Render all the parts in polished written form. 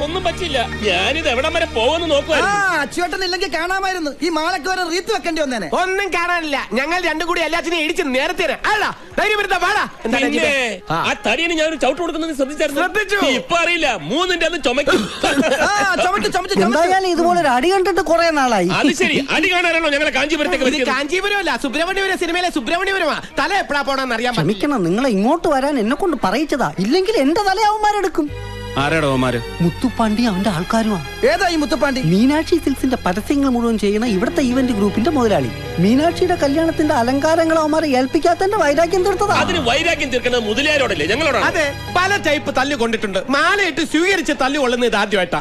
ഒന്നും പറ്റില്ല. ഞാനിത് എവിടം വരെ പോകുന്നു നോക്കുവായിരുന്നു. അച്ചുവേട്ടനില്ലെങ്കിൽ കാണാമായിരുന്നു. ഈ മാലക്ക് വരെ റീത്ത് വെക്കേണ്ടി വന്നേനെ. ഒന്നും കാണാനില്ല. ഞങ്ങൾ രണ്ടും കൂടി എല്ലാത്തിനും ഇടിച്ച് നേരത്തെ ആ തടിയന് ഞാൻ ചവിട്ട് കൊടുക്കുന്നത് ശ്രദ്ധിച്ചു. ഇപ്പൊ അറിയില്ല, മൂന്നിന്റെ അന്ന് ചുമക്കും. ഇതുപോലെ ഒരു അടി കണ്ടിട്ട് കുറെ നാളായി. അത് ശരി, അടി കാണാനാണോ ഞങ്ങളെ കാഞ്ചീപുരത്തേക്ക്? കാഞ്ചീപുരമല്ല, സുബ്രഹ്മണ്യപുരം സിനിമയിലെ സുബ്രഹ്മണ്യപുരമാ. തല എപ്പോഴാ പോണെന്ന് അറിയാൻ. ക്ഷമിക്കണം, നിങ്ങളെ ഇങ്ങോട്ട് വരാൻ എന്നെ കൊണ്ട് പറയിച്ചതാ. ഇല്ലെങ്കിൽ എന്റെ തലയാവന്മാരെടുക്കും. ആരാടോമാര്? മുത്തുപ്പാണ്ടി അവന്റെ ആൾക്കാരുമാണ്. ഏതാ ഈ മുത്തുപ്പാണ്ടി? മീനാക്ഷി സിൽസിന്റെ പരസ്യങ്ങൾ മുഴുവൻ ചെയ്യുന്ന ഇവിടുത്തെ ഇവന്റ് ഗ്രൂപ്പിന്റെ മുതലാളി. മീനാക്ഷിയുടെ കല്യാണത്തിന്റെ അലങ്കാരങ്ങൾ അവന്മാരെ ഏൽപ്പിക്കാത്തന്റെ വൈരാഗ്യം തീർത്തതാ. അതിന് വൈരാഗ്യം തീർക്കുന്നത് മുതലാളിയോടല്ലേ, ഞങ്ങളോടാണ്. അതെ, പല ടൈപ്പ് തല്ലു കൊണ്ടിട്ടുണ്ട്. മാലയിട്ട് സ്വീകരിച്ച് തല്ലു കൊള്ളുന്നത് ഇത് ആദ്യമായിട്ടാ.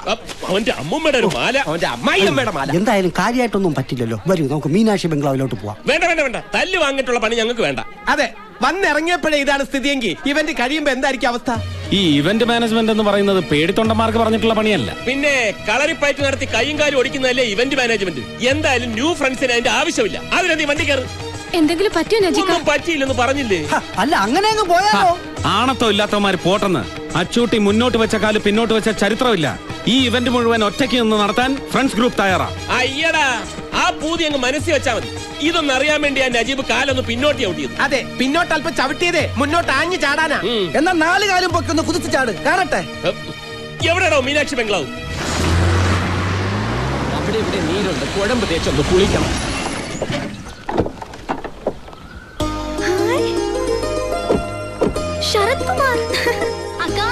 അവന്റെ അമ്മൂമ്മയുടെ ഒരു മാല, അവന്റെ അമ്മായിയമ്മയുടെ മാല. എന്തായാലും കാര്യമായിട്ടൊന്നും പറ്റില്ലല്ലോ. വരൂ, നമുക്ക് മീനാക്ഷി ബംഗ്ലാവിലോട്ട് പോവാം. വേണ്ട വേണ്ട വേണ്ട, തല്ല് വാങ്ങിയിട്ടുള്ള പണി ഞങ്ങൾക്ക് വേണ്ട. അതെ, വന്നിറങ്ങിയപ്പോഴേ ഇതാണ് സ്ഥിതിയെങ്കിൽ ഇവന്റ് കഴിയുമ്പോ എന്തായിരിക്കും അവസ്ഥ? ഈ ഇവന്റ് മാനേജ്മെന്റ് എന്ന് പറയുന്നത് പേടിത്തൊണ്ടന്മാർക്ക് പറഞ്ഞിട്ടുള്ള പണിയല്ല. പിന്നെ കളറിപ്പയറ്റ് നടത്തി കൈയും കാലും ഓടിക്കുന്നതല്ലേ ഇവന്റ് മാനേജ്മെന്റ്. എന്തായാലും ന്യൂ ഫ്രണ്ട്സിന് അതിന്റെ ആവശ്യമില്ല. അതിനെന്തി വണ്ടി കയറി. എന്തെങ്കിലും പറ്റിയോ? പറ്റിയില്ലെന്ന് പറഞ്ഞില്ലേ? അല്ല, അങ്ങനെ അങ്ങ് പോയാലോ? ആണത്തോ ഇല്ലാത്തവന്മാര് പോട്ടെന്ന്. അച്ചൂട്ടി മുന്നോട്ട് വെച്ച കാല് പിന്നോട്ട് വെച്ച ചരിത്രമില്ല. ഈ ഇവന്റ് മുഴുവൻ ഒറ്റയ്ക്ക് നിന്ന് നടത്താൻ ഫ്രണ്ട്സ് ഗ്രൂപ്പ് തയ്യാറാ. അയ്യടാ, ആ പൂതി അങ്ങ് മനസ്സിൽ വെച്ചാ മതി. ഇതൊന്നും അറിയാൻ വേണ്ടി ആ നജീബ് കാലൊന്ന് പിന്നോട്ട് ചവിട്ടിയത്. അതെ, പിന്നോട്ട് അല്പം ചവിട്ടിയതേ മുന്നോട്ട് ആഞ്ഞു ചാടാനാ. എന്നാ 4 കാലും പൊക്കൊന്ന് കുതിച്ച് ചാട്, കാണട്ടെ. എവിടെയാണോ മീനാക്ഷി ബംഗ്ലാവ്? അവിടെ ഇവിടെ നീരുണ്ട്, കുഴമ്പ് തേച്ചൊന്ന് കുളിക്കണം. ശരത് കുമാർ அக்கா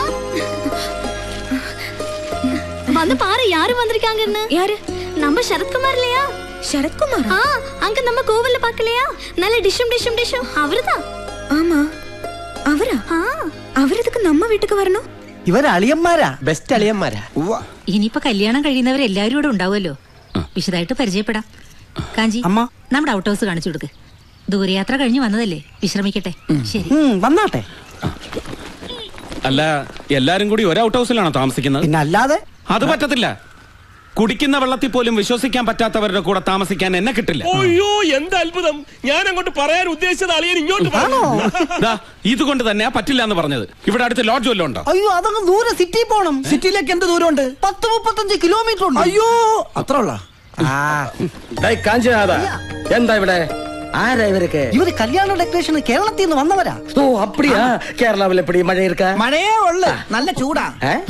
வந்து பாரு யாரு வந்திருக்காங்கன்னு. யாரு? நம்ம சரத்குமார் இல்லையா? சரத்குமார்? அங்க நம்ம கோவில்ல பார்க்கலையா? நல்ல டிஷம் அவர்தான். ஆமா, அவரா? അവരതൊക്കെ നമ്മ വീട്ടിക്ക് വരണോ? ഇവര് അളിയന്മാരാ, ബെസ്റ്റ് അളിയന്മാരാ. ഇനിയിപ്പോ കല്യാണം കഴിയുന്നവരെല്ലാരും ഇവിടെ ഉണ്ടാവുമല്ലോ. വിശദമായിട്ട് പരിചയപ്പെടാം. കാഞ്ചി, നമ്മുടെ ഔട്ട് ഹൗസ് കാണിച്ചു കൊടുക്ക്. ദൂരയാത്ര കഴിഞ്ഞ് വന്നതല്ലേ, വിശ്രമിക്കട്ടെ. ശരി, വന്നാട്ടെ. അല്ല, എല്ലാരും കൂടി ഒരു ഔട്ട് ഹൗസിലാണോ താമസിക്കുന്നത്? പിന്നെ അല്ലാതെ. അത് പറ്റത്തില്ല. കുടിക്കുന്ന വെള്ളത്തിൽ പോലും വിശ്വസിക്കാൻ പറ്റാത്തവരുടെ കൂടെ താമസിക്കാൻ എന്നെ കിട്ടില്ല. അയ്യോ, എന്താ അത്ഭുതം! ഞാൻ അങ്ങോട്ട് പറയാൻ ഉദ്ദേശിച്ചത് അളിയൻ ഇങ്ങോട്ട് ഇതുകൊണ്ട് തന്നെയാ പറ്റില്ല എന്ന് പറഞ്ഞത്. ഇവിടെ അടുത്ത് ലോഡ്ജ് വല്ലതും ഉണ്ടോ? അയ്യോ, അതങ്ങ് ദൂരെ സിറ്റി പോണം. സിറ്റിയിലേക്ക് എന്ത് ദൂരമുണ്ട്? 10-35 കിലോമീറ്റർ ഉണ്ട്. അയ്യോ, അത്ര ഉള്ള. എന്താ ഇവിടെ? ആരാ ഇവരൊക്കെ? ഇവര് കല്യാണ ഡെക്കറേഷൻ കേരളത്തിൽ നിന്ന് വന്നവരാ. ഓ, അപ്പടിയാ? കേരളാവിൽ എപ്പടി മഴ ഇരിക്ക? മഴയേ ഉള്ളു, നല്ല ചൂടാ.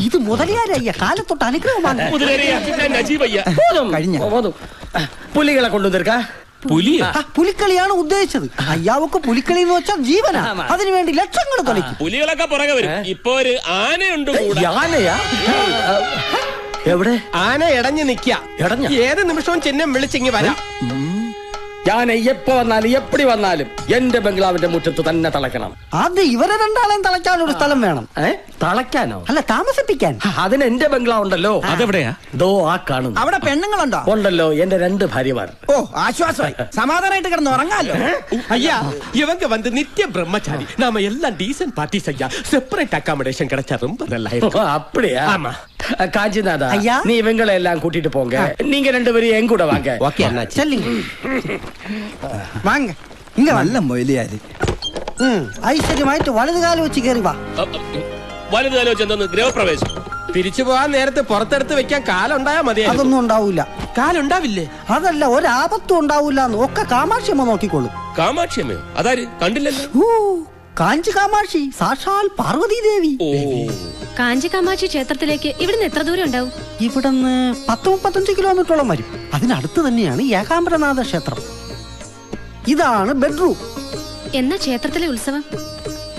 ഇത് മുതലിയാരയ്യ കാലത്തൊട്ട് അനുഗ്രഹമാണ്. കഴിഞ്ഞ പുലികളെ കൊണ്ടുവന്നിരിക്ക. പുലിക്കളിയാണ് ഉദ്ദേശിച്ചത്. അയ്യാവൊക്കെ പുലിക്കളി എന്ന് വെച്ചാൽ ജീവനാ. അതിനുവേണ്ടി ലക്ഷങ്ങൾ കളിക്കും. പുലികളൊക്കെ പുറകെ വരും. ഇപ്പൊ ഒരു ആനയുണ്ട്. ആനയാ? എവിടെ? ആന ഇടഞ്ഞു നിക്ക. ഏത് നിമിഷവും ചിഹ്നം വിളിച്ചിങ്ങി വരാം. ഞാൻ എപ്പോ വന്നാലും എപ്പടി വന്നാലും എന്റെ ബംഗ്ലാവിന്റെ മുറ്റത്ത് തന്നെ തളയ്ക്കണം. അത് ഇവരെ രണ്ടാളെയും തളയ്ക്കാൻ ഒരു സ്ഥലം വേണം. തളയ്ക്കാനോ? അല്ല, താമസിപ്പിക്കാൻ. അതിന് എന്റെ ബംഗ്ലാവ് ഉണ്ടല്ലോ. അതെവിടെയാ? ദോ ആ കാണുന്നു. അവിടെ പെണ്ണുങ്ങളുണ്ടോ? ഉണ്ടല്ലോ, എന്റെ 2 ഭാര്യമാർ. ഓ, ആശ്വാസമായി. സമാധാനമായിട്ട് കിടന്ന് ഉറങ്ങാലോ. ஐயா, இவங்க வந்து நித்திய பிரம்மச்சாரி. நாம எல்லாம் டீசன்ட் பார்ட்டிஸ் ஐயா. செப்பரேட் அகாமடேஷன் கிடைச்சா ரொம்ப நல்லா இருக்கும். அப்படியா? ஆமா. காஞ்சிநாதா, ஐயா, நீ இவங்களை எல்லாம் கூட்டிட்டு போங்க. நீங்க 2 பேரும் என் கூட வாங்க. ஓகே அண்ணாச்சி. ചെല്ലിങ് വാങ്ങ. ഇങ്ങ നല്ല മൊയിലിയാര്. ഐശ്വര്യമായിട്ട് വലതുകാലം വെച്ച് കയറി വാ. വലുതാലോ ചെന്ന് ഗൃഹപ്രവേശം. തിരിച്ചു പോവാൻ നേരത്തെ പുറത്തെടുത്ത് വെക്കാൻ കാലുണ്ടായാ മതി. അതൊന്നും ഉണ്ടാവൂല. കാലുണ്ടാവില്ലേ? അതല്ല, ഒരാപത്തും ഉണ്ടാവൂല. ഒക്കെ കാമാക്ഷിയമ്മ നോക്കിക്കോളും. കാമാക്ഷിയമ്മയോ? അതാര്? കണ്ടില്ലല്ലോ. കാഞ്ചി കാമാക്ഷി, സാക്ഷാൽ പാർവതി ദേവി. കാഞ്ചി കാമാക്ഷി ക്ഷേത്രത്തിലേക്ക് ഇവിടുന്ന് എത്ര ദൂരം ഉണ്ടാവും? ഇവിടുന്ന് 10-35 കിലോമീറ്ററോളം വരും. അതിനടുത്ത് തന്നെയാണ് ഏകാംബരനാഥ ക്ഷേത്രം. ഇതാണ് ബെഡ്റൂം. എന്നാ ക്ഷേത്രത്തിലെ ഉത്സവം?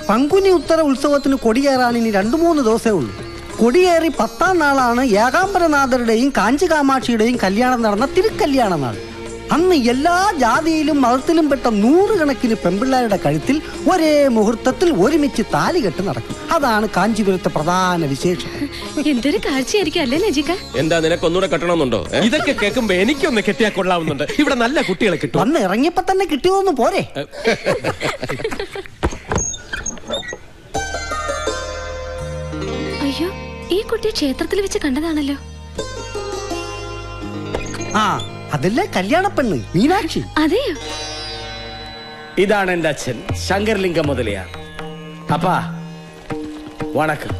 പങ്കുനി ഉത്തര ഉത്സവത്തിന് കൊടിയേറാൻ ഇനി 2-3 ദിവസമേ ഉള്ളൂ. കൊടിയേറി 10ാം നാളാണ് ഏകാംബരനാഥരുടെയും കാഞ്ചി കാമാക്ഷിയുടെയും കല്യാണം നടന്ന തിരുക്കല്യാണ നാൾ. അന്ന് എല്ലാ ജാതിയിലും മതത്തിലും പെട്ട 100 കണക്കിന് പെൺപിള്ളേരുടെ കഴുത്തിൽ ഒരേ മുഹൂർത്തത്തിൽ ഒരുമിച്ച് താലികെട്ട് നടക്കും. അതാണ് കാഞ്ചീപുരത്തെ പ്രധാന വിശേഷം. എന്തൊരു കാഴ്ചയായിരിക്കും അല്ലേ നജിക? എന്താ, നിനക്കൊന്നുകൂടെ കെട്ടണമെന്നുണ്ടോ? ഇതൊക്കെ കേൾക്കുമ്പോ എനിക്കൊന്ന് കെട്ടിയാ കൊള്ളാവുന്നുണ്ട്. ഇവിടെ നല്ല കുട്ടികളെ കിട്ടും. വന്ന് ഇറങ്ങിയപ്പോ തന്നെ കിട്ടിയോന്ന് പോരെ. അയ്യോ, ഈ കുട്ടിയെ ക്ഷേത്രത്തിൽ വെച്ച് കണ്ടതാണല്ലോ. അതല്ലേ കല്യാണ പെണ്ണ് മീനാക്ഷി. അതെയോ? ഇതാണ് എന്റെ അച്ഛൻ ശങ്കർലിംഗം മുതലിയാർ. അപ്പാ വണക്കം.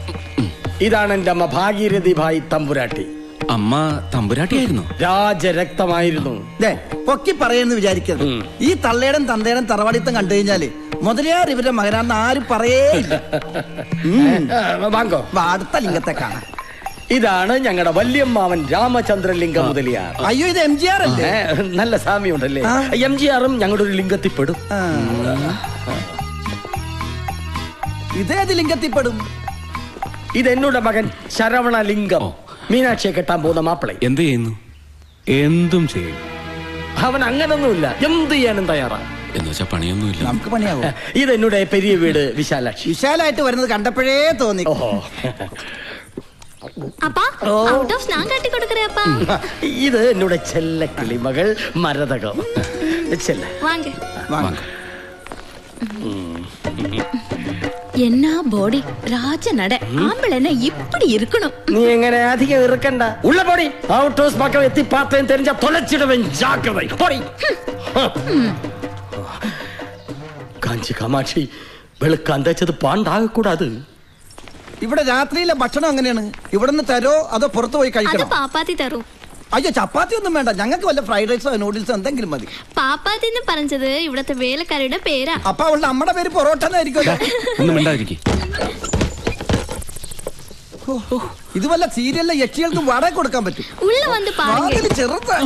ഇതാണ് എന്റെ അമ്മ ഭാഗീരഥി ഭായി തമ്പുരാട്ടി. അമ്മ തമ്പുരാട്ടിയായിരുന്നു. രാജരക്തമായിരുന്നു. പൊക്കി പറയുന്നു വിചാരിക്കരുത്. ഈ തള്ളേടം തന്തേടം തറവാടിത്തം കണ്ടു കഴിഞ്ഞാല് മുതലയാർ ഇവരുടെ മകനാന്ന് ആരും പറയേ ഇല്ല. വാങ്ങോ. അടുത്ത ലിംഗത്തെ കാണാം. ഇതാണ് ഞങ്ങളുടെ വല്യമ്മാവൻ രാമചന്ദ്രലിംഗം മുതലിയാർ. അയ്യോ, ഇത് MGR അല്ലേ? നല്ല സാമ്യമുണ്ടല്ലേ. MGRും ഞങ്ങളുടെ ഒരു ലിംഗത്തിൽപ്പെടും. ഇതേത് ലിംഗത്തിൽപ്പെടും? ഇതെന്നോട് മകൻ ശരവണലിംഗം, മീനാക്ഷിയെ കെട്ടാൻ പോകുന്ന മാപ്പിളെ. എന്ത് ചെയ്യുന്നു? എന്തും ചെയ്യും. അവൻ അങ്ങനൊന്നുമില്ല, എന്ത് ചെയ്യാനും തയ്യാറാണ്. എന്ന് വെച്ചാ പണിയൊന്നുമില്ല. നമുക്ക് പണിയാവോ? ഇതെന്നോട് പെരിയ വീട് വിശാലാക്ഷി. വിശാലായിട്ട് വരുന്നത് കണ്ടപ്പോഴേ തോന്നി. ഓഹോ. அப்பா அவுட் ஆஃப் நான் கட்டி கொடுக்கறேன் அப்பா. ഇത് എന്നോട് ചെല്ലക്കിളി മകൾ മരതകം. ചെല്ല வாங்க. വാങ്ങ്. என்ன பாடி ராஜ நட ஆம்பளை இப்படி இருக்கணும். നീ എങ്ങനെ അധികം ഇറുക്കണ്ട. ഉള്ള പൊടി ഔട്ട് ഹൗസ് പക്കം എത്തി പാത്രയും തെരഞ്ഞ തൊലച്ചിടവൻ ജാഗ്രത. പൊടി കാഞ്ചി കാമാക്ഷി വെളുക്കാൻ തേച്ചത് പാണ്ടാകക്കൂടാത്. ഇവിടെ രാത്രിയിലെ ഭക്ഷണം എങ്ങനെയാണ്? ഇവിടുന്ന് തരോ അതോ പുറത്തു പോയി அது കഴിക്കണം? പാപ്പാത്തി തരും. അയ്യോ, ചപ്പാത്തി ഒന്നും വേണ്ട. ഞങ്ങൾക്ക് വല്ല ഫ്രൈഡ് റൈസോ നൂഡിൽസോ എന്തെങ്കിലും മതി. പാപ്പാത്തി എന്ന് പറഞ്ഞത് ഇവിടത്തെ വേലക്കാരുടെ പേരാ. അപ്പൊ അവളുടെ അമ്മയുടെ പേര് പൊറോട്ട എന്നായിരിക്കുമല്ലോ. ഒന്നും മിണ്ടാതിരിക്കും. ഇത് വല്ല സീരിയലിലെ യക്ഷികൾക്ക് വാടക കൊടുക്കാൻ പറ്റും. ഉള്ള വന്ന് പാരുங்க. വാതില് ചെറുതാ.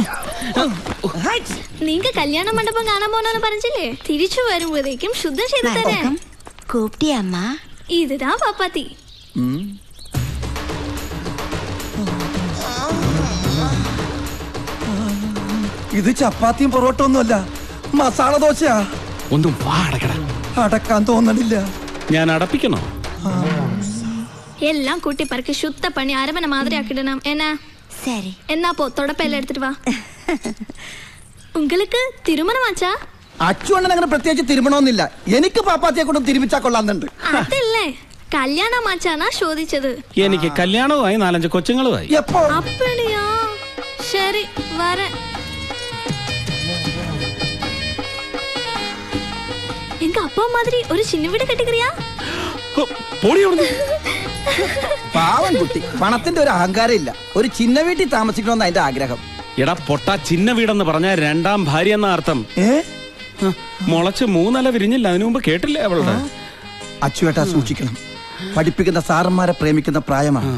நீங்க கல்யாண மண்டபம் കാണാൻ പോണെന്ന് പറഞ്ഞില്ലേ? തിരിച്ചു വരുമ്പോഴേക്കും ശുദ്ധം ചെയ്തു തരാം. കൂപ്പിയമ്മ. ഇതാ പാപ്പാത്തി. ഇത് ചപ്പാത്തിയും പൊറോട്ട ഒന്നുമല്ല, മസാല ദോശയാ. ഒന്നും വാ അടക്കട. അടക്കാൻ തോന്നണില്ല. ഞാൻ അടപ്പിക്കണോ? എല്ലാം കൂട്ടി പറക്കി ശുദ്ധ പണി അരമന മാതിരി ആക്കിടണം. എന്നാ சரி. എന്നാ പോ തുടപ്പെല്ലാം എടുത്തിട്ട് വാ. உங்களுக்கு തിരുമണമാച്ചാ? അച്ചുവണ്ണൻ അങ്ങനെ പ്രത്യേകിച്ച് തിരുമണമെന്നില്ല. എനിക്ക് പാപ്പാത്തിയെ കൊണ്ട് തിരുമിച്ചാ കൊള്ളാന്നുണ്ട്. അതല്ലേ കല്യാണമാച്ചാനാ ചോദിച്ചത്. എനിക്ക് കല്യാണവുമായി 4-5 കൊച്ചുങ്ങളുമായി. എപ്പോ? அப்படியா? ശരി வரேன். எங்க அப்பா மாதிரி ஒரு சின்ன வீடு கட்டிக்கிறியா? പോടി അവിടുന്ന്. പാവൻ കുട്ടി, പണത്തിന്റെ ഒരു അഹങ്കാരം ഇല്ല. ഒരു ചിന്ന വീട്ടിൽ താമസിക്കണമെന്ന് അതിന്റെ ആഗ്രഹം. എടാ പൊട്ട, ചിന്ന വീടെന്ന് പറഞ്ഞ 2ാം ഭാര്യ എന്ന അർത്ഥം. മുളച്ച് 3 ഇല വിരിഞ്ഞില്ല. അതിനു മുമ്പ് കേട്ടില്ലേ അവളുടെ? അച്ചുവേട്ടാ സൂക്ഷിക്കണം. പഠിപ്പിക്കുന്ന സാറന്മാരെ പ്രേമിക്കുന്ന പ്രായമാണ്.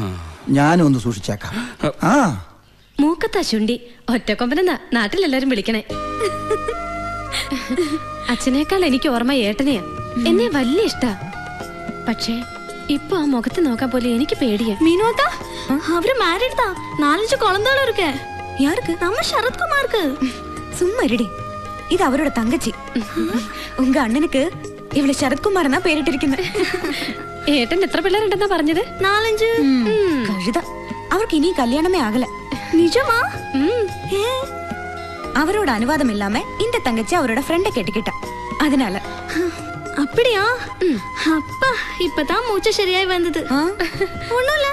ഞാനും ഒന്ന് സൂക്ഷിച്ചേക്കാം. ആ മൂക്കത്താ ശുണ്ടി ഒറ്റക്കൊമ്പനെന്നാ നാട്ടിലെല്ലാരും വിളിക്കണേ. അച്ഛനേക്കാൾ എനിക്ക് ഓർമ്മ ഏട്ടനെയാ. എന്നെ വലിയ ഇഷ്ടാ. പക്ഷേ ഇപ്പൊ ആ മുഖത്ത് നോക്കാൻ പോലെ എനിക്ക് പേടിയാ. மீனோக்கா அவரு மேரிட் தான். 4-5 குழந்தைகளும் இருக்கு. யாருக்கு? நம்ம சரத்குமாருக்கு. சும்மா இருடி. இது அவரோட தங்கச்சி. உங்க அண்ணனுக்கு இவளை சரத்குமாரனா പേരിട്ടിരിക്കുന്നത്. ഏട്ടൻ എത്ര പിള്ളേരുണ്ടെന്നാ പറഞ്ഞത്? 4-5. കഴുത. അവർക്ക് ഇനി കല്യാണമേ ആകല. நிஜமா? அவரோட அனுவாதம் இல்லாம இந்த தங்கச்சி அவரோட ஃப்ரெண்ட கேட்டுக்கிட்டா. அதனால அப்படியா? அப்பா இப்பதான் மூச்சு சரியாய் வந்தது. ஒண்ணும் இல்ல.